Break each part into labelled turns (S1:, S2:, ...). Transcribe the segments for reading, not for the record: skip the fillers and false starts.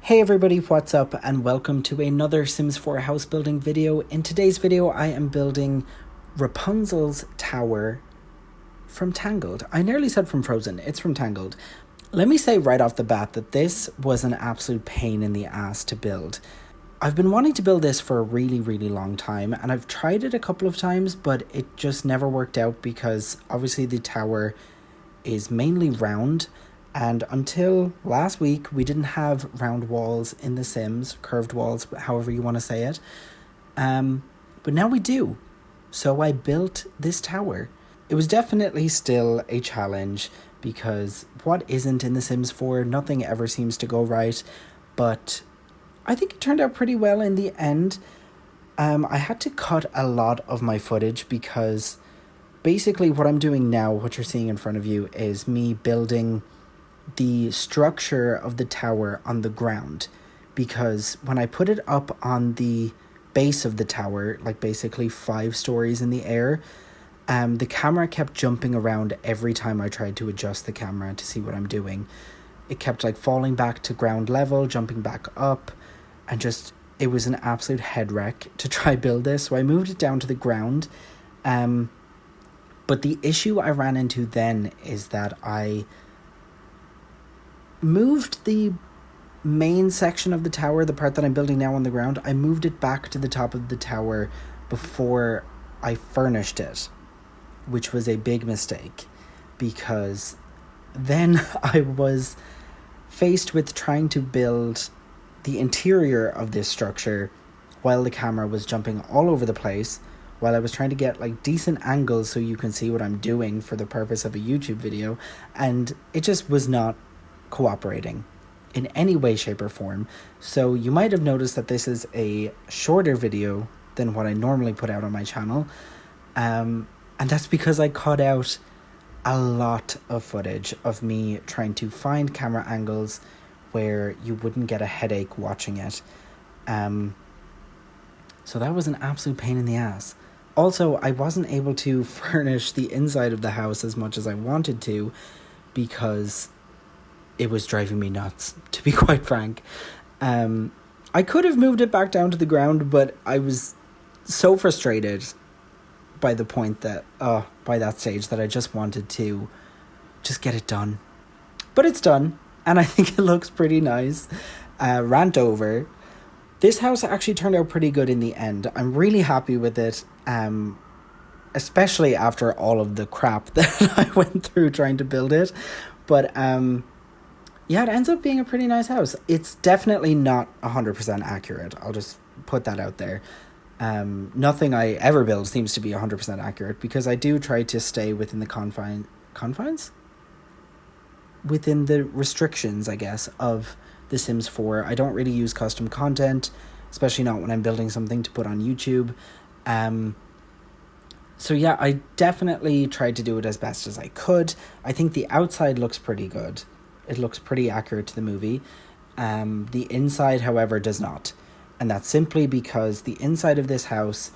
S1: Hey everybody, what's up and welcome to another Sims 4 house building video. In today's video I am building Rapunzel's tower from Tangled. I nearly said from Frozen, it's from Tangled. Let me say right off the bat that this was an absolute pain in the ass to build. I've been wanting to build this for a really long time and I've tried it a couple of times, but it just never worked out because obviously the tower is mainly round. And until last week, we didn't have round walls in The Sims, curved walls, however you want to say it. But now we do. So I built this tower. It was definitely still a challenge because what isn't in The Sims 4? Nothing ever seems to go right. But I think it turned out pretty well in the end. I had to cut a lot of my footage because basically what I'm doing now, what you're seeing in front of you, is me building the structure of the tower on the ground, because when I put it up on the base of the tower, like basically 5 stories in the air, the camera kept jumping around every time I tried to adjust the camera to see what I'm doing. It kept like falling back to ground level, jumping back up, and just it was an absolute head wreck to try build this. So I moved it down to the ground. But the issue I ran into then is that I moved the main section of the tower, the part that I'm building now on the ground, I moved it back to the top of the tower before I furnished it, which was a big mistake because then I was faced with trying to build the interior of this structure while the camera was jumping all over the place, while I was trying to get like decent angles so you can see what I'm doing for the purpose of a YouTube video, and it just was not cooperating in any way, shape, or form. So you might have noticed that this is a shorter video than what I normally put out on my channel, and that's because I cut out a lot of footage of me trying to find camera angles where you wouldn't get a headache watching it. So that was an absolute pain in the ass. Also, I wasn't able to furnish the inside of the house as much as I wanted to because it was driving me nuts, to be quite frank. I could have moved it back down to the ground, but I was so frustrated by the point that, by that stage, that I just wanted to just get it done. But it's done, and I think it looks pretty nice. Rant over. This house actually turned out pretty good in the end. I'm really happy with it, especially after all of the crap that I went through trying to build it. But yeah, it ends up being a pretty nice house. It's definitely not 100% accurate. I'll just put that out there. Nothing I ever build seems to be 100% accurate because I do try to stay within the confines? Within the restrictions, I guess, of The Sims 4. I don't really use custom content, especially not when I'm building something to put on YouTube. So yeah, I definitely tried to do it as best as I could. I think the outside looks pretty good. It looks pretty accurate to the movie. The inside, however, does not. And that's simply because the inside of this house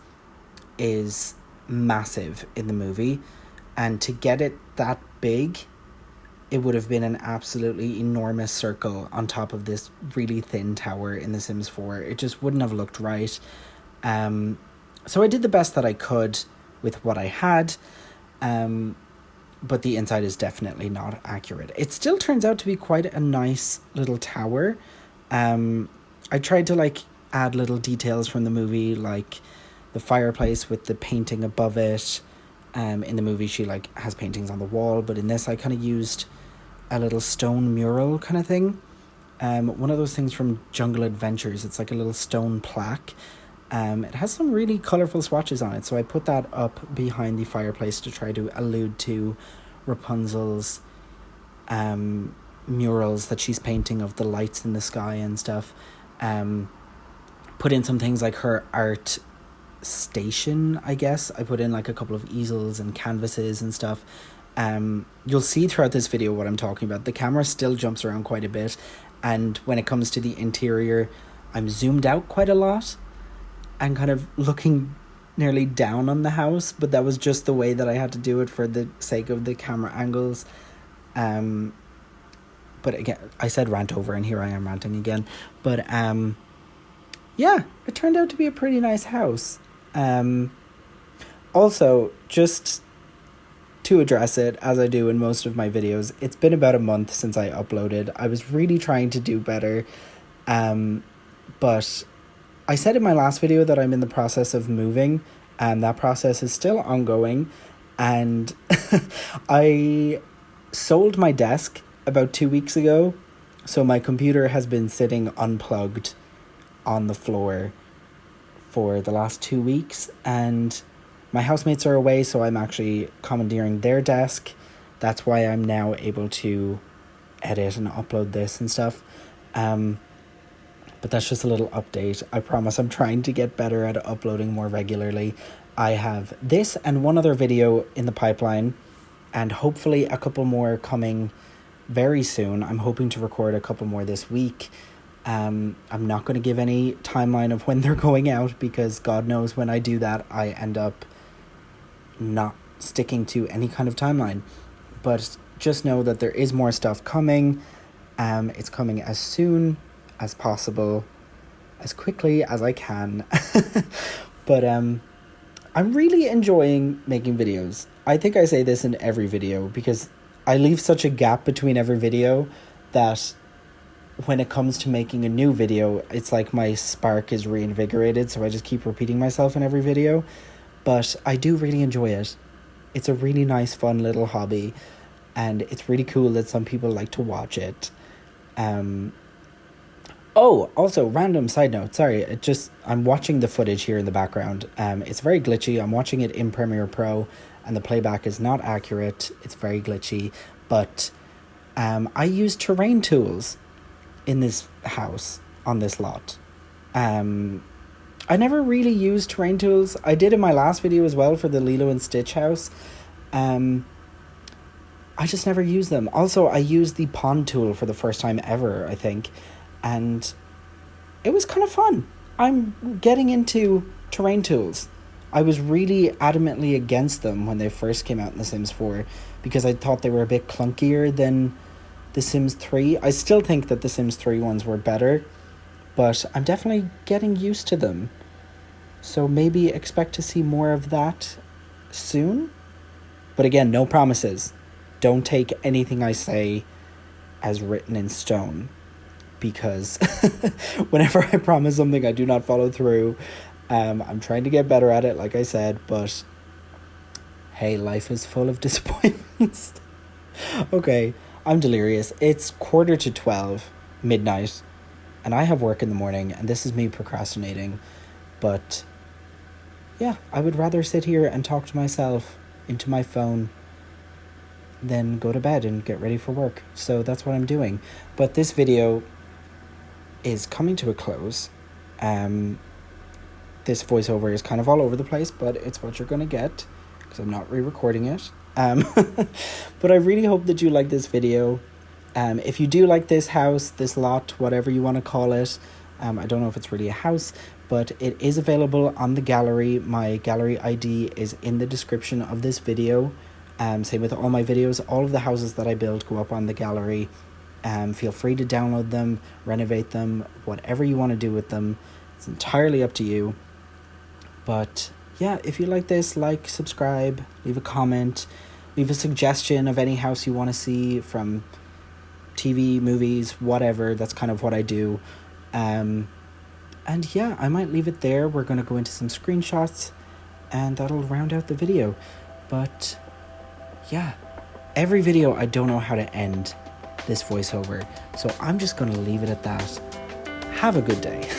S1: is massive in the movie. And to get it that big, it would have been an absolutely enormous circle on top of this really thin tower in The Sims 4. It just wouldn't have looked right. So I did the best that I could with what I had. But the inside is definitely not accurate. It still turns out to be quite a nice little tower. I tried to like add little details from the movie, like the fireplace with the painting above it. In the movie she like has paintings on the wall, but in this I kind of used a little stone mural kind of thing. One of those things from Jungle Adventures. It's like a little stone plaque. It has some really colourful swatches on it, so I put that up behind the fireplace to try to allude to Rapunzel's murals that she's painting of the lights in the sky and stuff. Put in some things like her art station, I guess. I put in like a couple of easels and canvases and stuff. You'll see throughout this video what I'm talking about. The camera still jumps around quite a bit, and when it comes to the interior, I'm zoomed out quite a lot and kind of looking nearly down on the house, but that was just the way that I had to do it for the sake of the camera angles. But again, I said rant over, and here I am ranting again. But yeah, it turned out to be a pretty nice house. Also, just to address it, as I do in most of my videos, it's been about a month since I uploaded. I was really trying to do better, but I said in my last video that I'm in the process of moving, and that process is still ongoing, and I sold my desk about 2 weeks ago, so my computer has been sitting unplugged on the floor for the last 2 weeks, and my housemates are away, so I'm actually commandeering their desk. That's why I'm now able to edit and upload this and stuff. But that's just a little update. I promise I'm trying to get better at uploading more regularly. I have this and one other video in the pipeline, and hopefully a couple more coming very soon. I'm hoping to record a couple more this week. I'm not going to give any timeline of when they're going out, because God knows when I do that, I end up not sticking to any kind of timeline. But just know that there is more stuff coming. It's coming as soon as possible, as quickly as I can. But I'm really enjoying making videos. I think I say this in every video, because I leave such a gap between every video that when it comes to making a new video, it's like my spark is reinvigorated, so I just keep repeating myself in every video. But I do really enjoy it. It's a really nice, fun little hobby, and it's really cool that some people like to watch it. Oh, also, random side note, sorry, I'm watching the footage here in the background. It's very glitchy. I'm watching it in Premiere Pro, and the playback is not accurate. It's very glitchy, but I use terrain tools in this house, on this lot. I never really used terrain tools. I did in my last video as well for the Lilo and Stitch house. I just never used them. Also, I used the pond tool for the first time ever, I think, and it was kind of fun. I'm getting into terrain tools. I was really adamantly against them when they first came out in The Sims 4, because I thought they were a bit clunkier than The Sims 3. I still think that The Sims 3 ones were better, but I'm definitely getting used to them. So maybe expect to see more of that soon. But again, no promises. Don't take anything I say as written in stone, because whenever I promise something, I do not follow through. I'm trying to get better at it, like I said, but hey, life is full of disappointments. Okay, I'm delirious. It's 11:45, midnight, and I have work in the morning, and this is me procrastinating. But yeah, I would rather sit here and talk to myself into my phone than go to bed and get ready for work. So that's what I'm doing. But this video is coming to a close. This voiceover is kind of all over the place, but it's what you're going to get, because I'm not re-recording it. But I really hope that you like this video. If you do like this house, this lot, whatever you want to call it, I don't know if it's really a house, but it is available on the gallery. My gallery ID is in the description of this video. Same with all my videos. All of the houses that I build go up on the gallery. Feel free to download them, renovate them, whatever you want to do with them. It's entirely up to you. But yeah, if you like this, like, subscribe, leave a comment, leave a suggestion of any house you want to see, from TV, movies, whatever. That's kind of what I do. And yeah, I might leave it there. We're going to go into some screenshots, and that'll round out the video. But yeah, every video I don't know how to end this voiceover, so I'm just going to leave it at that. Have a good day.